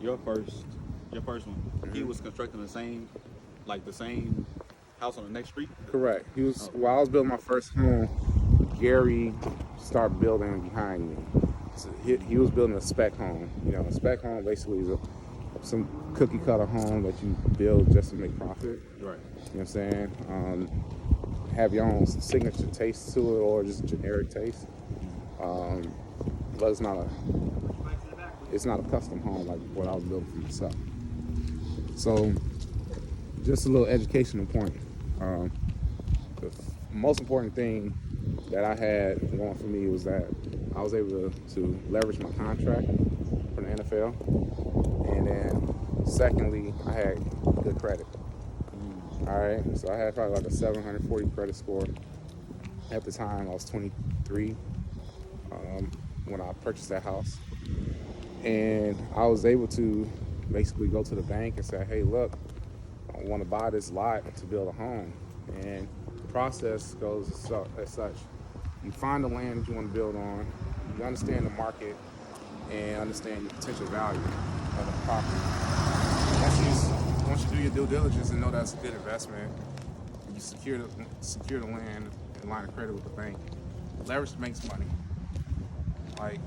Your first, your first one. He was constructing the same house on the next street. Correct. He was Oh, while I was building my first home. Gary started building behind me. So he was building a spec home. You know, a spec home basically is some cookie cutter home that you build just to make profit. right. You know what I'm saying? Have your own signature taste to it or just generic taste. But it's not a custom home like what I was building for myself. So just a little educational point. The most important thing that I had going for me was that I was able to leverage my contract from the NFL. And then secondly, I had good credit. All right, so I had probably like a 740 credit score. At the time, I was 23 when I purchased that house. And I was able to basically go to the bank and say, hey, look, I want to buy this lot to build a home. And the process goes as such. You find the land that you want to build on, you understand the market, and understand your potential value of the property. Once you do your due diligence and know that's a good investment, you secure the land and line of credit with the bank. Leverage makes money. Like,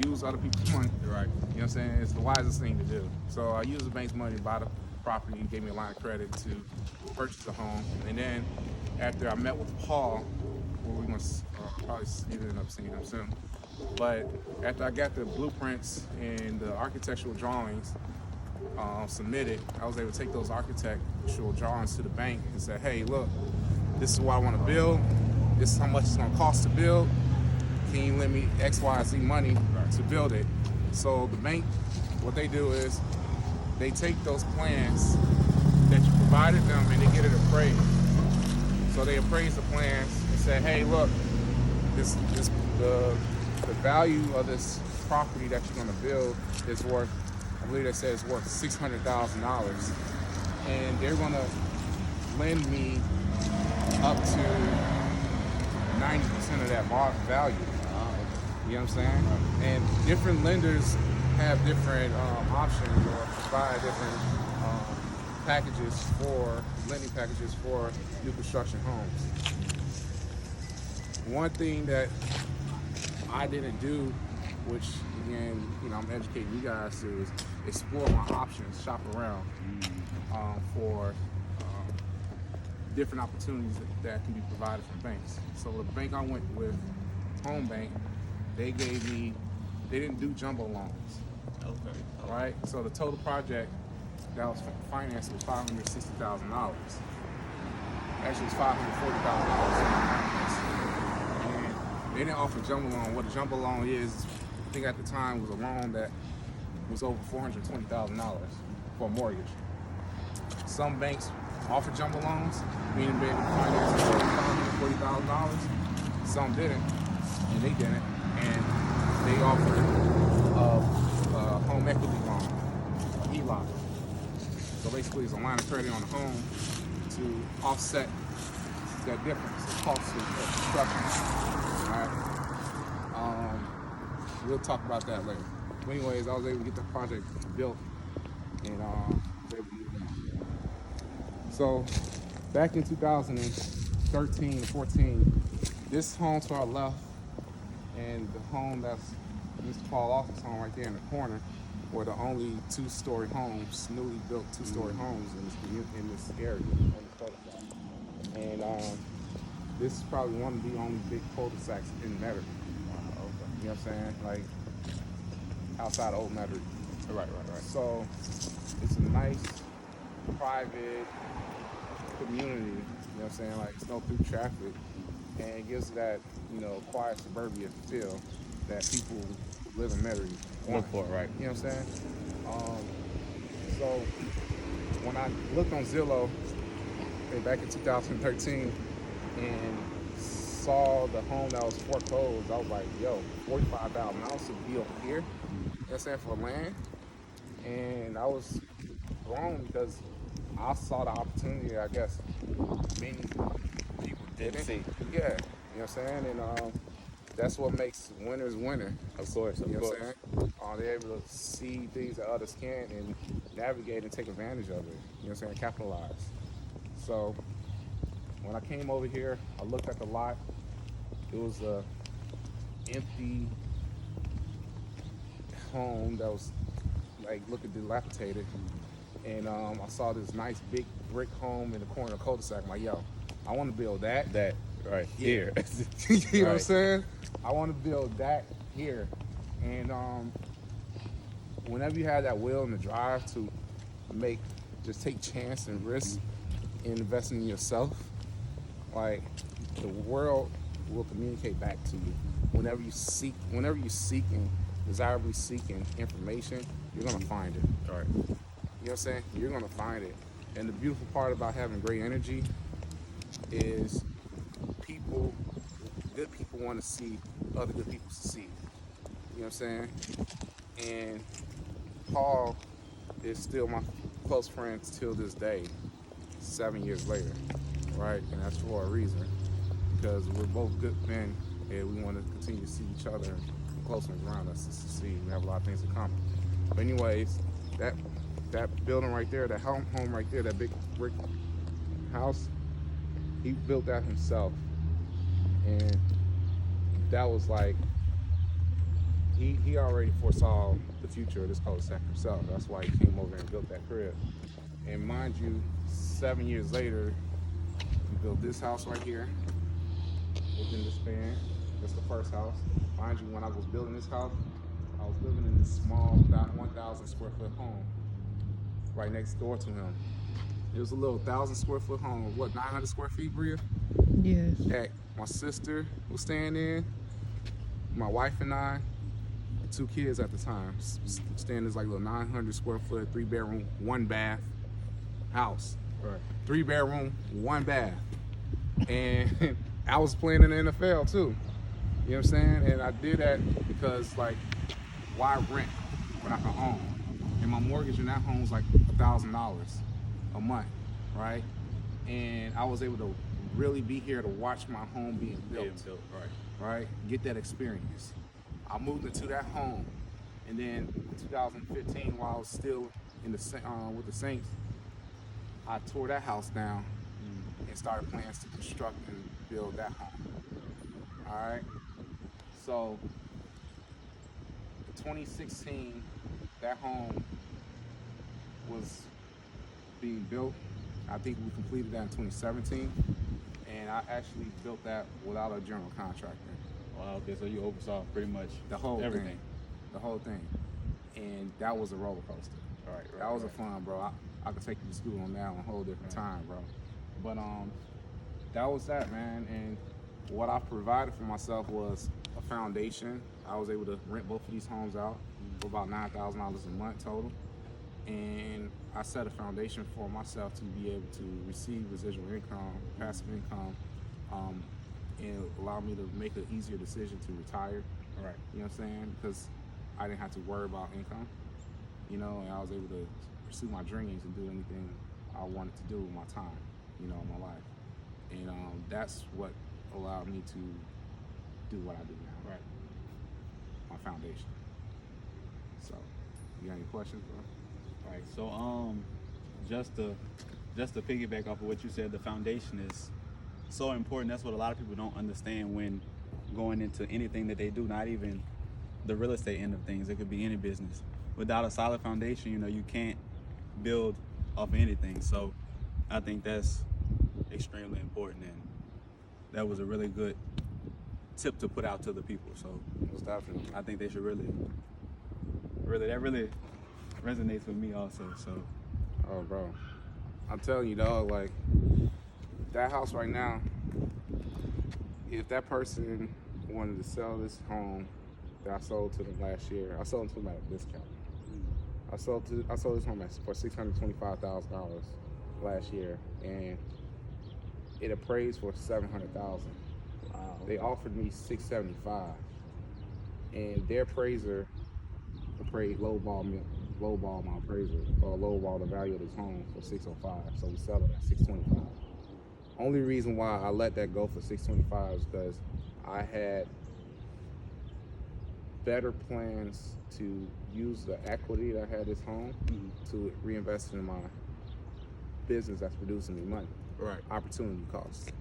use other people's money. Right. You know what I'm saying? It's the wisest thing to do. So I used the bank's money to buy the property. He gave me a line of credit to purchase a home. And then after I met with Paul, where we're going to probably even end up seeing him soon. But after I got the blueprints and the architectural drawings submitted, I was able to take those architectural drawings to the bank and say, hey, look, this is what I want to build. This is how much it's going to cost to build. Can you lend me X, Y, Z money to build it? So the bank, what they do is they take those plans that you provided them and they get it appraised. So they appraise the plans and say, hey, look, the value of this property that you're going to build is worth, I believe they said it's worth $600,000, and they're going to lend me up to 90% of that value. You know what I'm saying? And different lenders have different options or provide different lending packages for new construction homes. One thing that I didn't do, which again, I'm educating you guys to, is explore my options, shop around for different opportunities that can be provided from banks. So the bank I went with, Home Bank, they didn't do jumbo loans. Okay. Right? So the total project that was financed was $560,000. Actually, it's $540,000. And they didn't offer jumbo loan. What a jumbo loan is, I think at the time was a loan that was over $420,000 for a mortgage. Some banks offer jumbo loans, meaning they would finance $540,000. Some didn't, and they didn't. And they offered a home equity loan, HELOC. So basically, it's a line of credit on the home to offset that difference, the cost of construction. All right. We'll talk about that later. But anyways, I was able to get the project built, and was able to move on. So back in 2013 and 14, this home to our left and the home that's Mr. Paul Austin's home right there in the corner were the only two-story homes, newly built two-story homes in this area on the cul-de-sac. And this is probably one of the only big cul-de-sacs in Metairie. You know what I'm saying? Like outside of Old Metairie. Right. So it's a nice, private community. You know what I'm saying? Like it's no through traffic, and it gives that quiet suburbia feel that people who live in Metairie Look for it, right? You know what I'm saying? So when I looked on Zillow back in 2013 and saw the home that was foreclosed, I was like, yo, $45,000 to be over here. You know what I'm saying, for land. And I was blown because I saw the opportunity, I guess, many people didn't. See. Yeah, you know what I'm saying? And that's what makes winners winner. Of course. You know what I'm saying? they're able to see things that others can't and navigate and take advantage of it. You know what I'm saying? Capitalize. So when I came over here, I looked at the lot. It was a empty home that was like looking dilapidated. And I saw this nice big brick home in the corner of the cul-de-sac. I'm like, yo, I want to build that. Right Yeah. here. You know what I'm Right. saying? I want to build that here. And whenever you have that will and the drive to just take chance and risk in investing in yourself, like the world will communicate back to you. Whenever you seeking, desirably seeking information, you're gonna find it. Right. You know what I'm saying? You're gonna find it. And the beautiful part about having great energy is good people want to see other good people succeed. You know what I'm saying? And Paul is still my close friend till this day, 7 years later, right? And that's for a reason, because we're both good men and we want to continue to see each other and close ones around us to succeed. We have a lot of things in common. But anyways, that building right there, that home right there, that big brick house, he built that himself. And that was like, he already foresaw the future of this cul-de-sac himself. That's why he came over and built that crib. And mind you, 7 years later, he built this house right here within the span. That's the first house. Mind you, when I was building this house, I was living in this small, about 1,000 square foot home right next door to him. It was a little 1,000 square foot home. What, 900 square feet, Bria? Yes. That my sister was staying in, my wife and I, 2 kids at the time, staying in this like little 900 square foot, 3-bedroom, 1-bath house. Right. 3-bedroom, 1 bath. And I was playing in the NFL too. You know what I'm saying? And I did that because, like, why rent when I can own? And my mortgage in that home was like $1,000 a month, right? And I was able to really be here to watch my home being built, right? Get that experience. I moved into that home, and then in 2015, while I was still in with the Saints, I tore that house down and started plans to construct and build that home. All right. So, in 2016, that home was being built. I think we completed that in 2017, and I actually built that without a general contractor. Wow, okay, so you oversaw pretty much The whole everything. thing. The whole thing. And that was a roller coaster. Right. That was a fun, bro. I could take you to school on that on a whole different time, bro. But that was that, man. And what I provided for myself was a foundation. I was able to rent both of these homes out for about $9,000 a month total. And I set a foundation for myself to be able to receive residual income, passive income, and allow me to make an easier decision to retire. Right. You know what I'm saying? Because I didn't have to worry about income, you know, and I was able to pursue my dreams and do anything I wanted to do with my time, you know, in my life. And that's what allowed me to do what I do now. Right. My foundation. So, you got any questions, bro? Right. So just to piggyback off of what you said, the foundation is so important. That's what a lot of people don't understand when going into anything that they do, not even the real estate end of things. It could be any business. Without a solid foundation, you know, you can't build off of anything. So I think that's extremely important, and that was a really good tip to put out to the people. So Most definitely. I think they should really that really resonates with me also. So Oh, bro. I'm telling you, dog, like, that house right now, if that person wanted to sell this home that I sold to them last year, I sold it to them at a discount. I sold this home for $625,000 last year, and it appraised for $700,000. wow. They offered me $675,000, and their appraiser lowball my appraiser, or lowball the value of this home for $605,000. So we sell it at $625,000. Only reason why I let that go for $625,000 is because I had better plans to use the equity that I had this home to reinvest in my business that's producing me money. Right. Opportunity cost.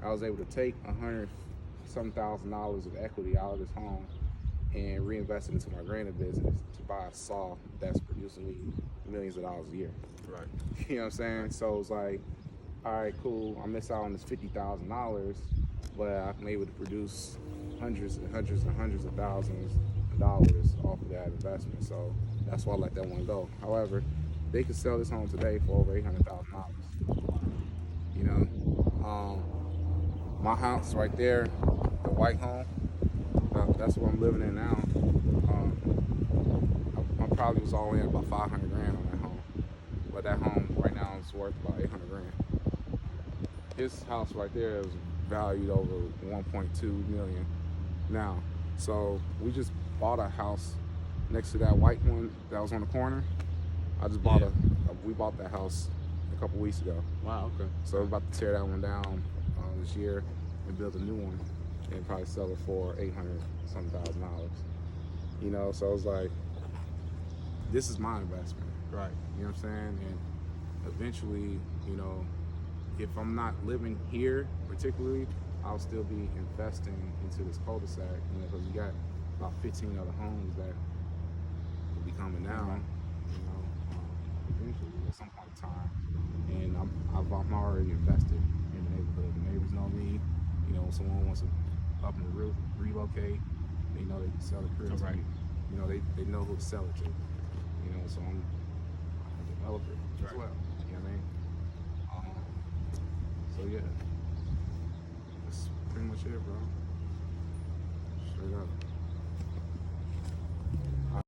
I was able to take $100,000 of equity out of this home and reinvest it into my granite business to buy a saw that's producing me millions of dollars a year. Right. You know what I'm saying? So it's like, all right, cool. I missed out on this $50,000, but I'm able to produce hundreds and hundreds and hundreds of thousands of dollars off of that investment. So that's why I let that one go. However, they could sell this home today for over $800,000. You know, my house right there, the white home, that's what I'm living in now. I probably was all in about 500 grand on that home, but that home right now is worth about 800 grand. His house right there is valued over 1.2 million now. So we just bought a house next to that white one that was on the corner. I just bought we bought that house a couple weeks ago. Wow. Okay. So we're about to tear that one down this year and build a new one and probably sell it for $800,000. You know, so it's like, this is my investment. Right. You know what I'm saying? And eventually, you know, if I'm not living here particularly, I'll still be investing into this cul-de-sac, you know, because we got about 15 other homes that will be coming down, you know, eventually at some point in time. And I'm already invested in the neighborhood. The neighbors know me. You know, when someone wants to up and relocate, they know they can sell the crib. Right. You know, they know who to sell it to. You know, so I'm a developer as well. You know what I mean? So yeah, that's pretty much it, bro. Straight up.